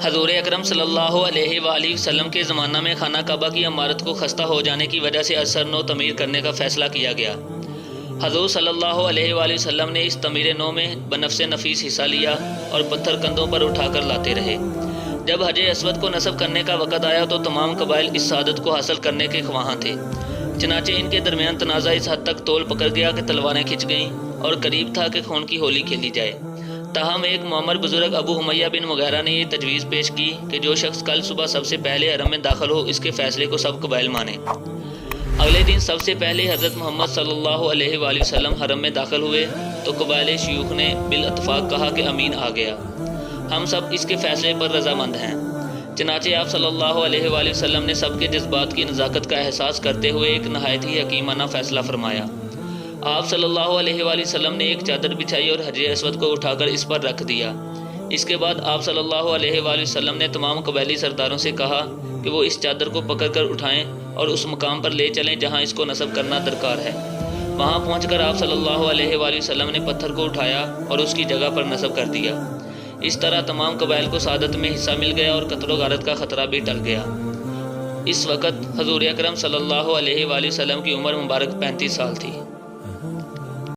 حضور اکرم صلی اللہ علیہ وآلہ وسلم کے زمانہ میں خانہ کعبہ کی عمارت کو خستہ ہو جانے کی وجہ سے اثر نو تعمیر کرنے کا فیصلہ کیا گیا۔ حضور صلی اللہ علیہ وآلہ وسلم نے اس تعمیر نو میں بنفس نفیس حصہ لیا اور پتھر کندھوں پر اٹھا کر لاتے رہے۔ جب حجر اسود کو نصب کرنے کا وقت آیا تو تمام قبائل اس سعادت کو حاصل کرنے کے خواہاں تھے، چنانچہ ان کے درمیان تنازع اس حد تک طول پکڑ گیا کہ تلواریں کھنچ گئیں اور قریب تھا کہ خون کی ہولی کھیلی جائے۔ تاہم ایک معمر بزرگ ابو امیہ بن مغیرہ نے یہ تجویز پیش کی کہ جو شخص کل صبح سب سے پہلے حرم میں داخل ہو اس کے فیصلے کو سب قبائل مانیں۔ اگلے دن سب سے پہلے حضرت محمد صلی اللہ علیہ وآلہ وسلم حرم میں داخل ہوئے تو قبائل شیوخ نے بالاتفاق کہا کہ امین آ گیا، ہم سب اس کے فیصلے پر رضامند ہیں۔ چنانچہ آپ صلی اللہ علیہ وآلہ وسلم نے سب کے جذبات کی نزاکت کا احساس کرتے ہوئے ایک نہایت ہی حکیمانہ فیصلہ فرمایا۔ آپ صلی اللہ علیہ وآلہ وسلم نے ایک چادر بچھائی اور حجر اسود کو اٹھا کر اس پر رکھ دیا۔ اس کے بعد آپ صلی اللہ علیہ وآلہ وسلم نے تمام قبائلی سرداروں سے کہا کہ وہ اس چادر کو پکڑ کر اٹھائیں اور اس مقام پر لے چلیں جہاں اس کو نصب کرنا درکار ہے۔ وہاں پہنچ کر آپ صلی اللہ علیہ وآلہ وسلم نے پتھر کو اٹھایا اور اس کی جگہ پر نصب کر دیا۔ اس طرح تمام قبائل کو سعادت میں حصہ مل گیا اور قتل و غارت کا خطرہ بھی ٹل گیا۔ اس وقت حضور اکرم صلی اللہ علیہ وآلہ وسلم کی عمر مبارک 35 سال تھی۔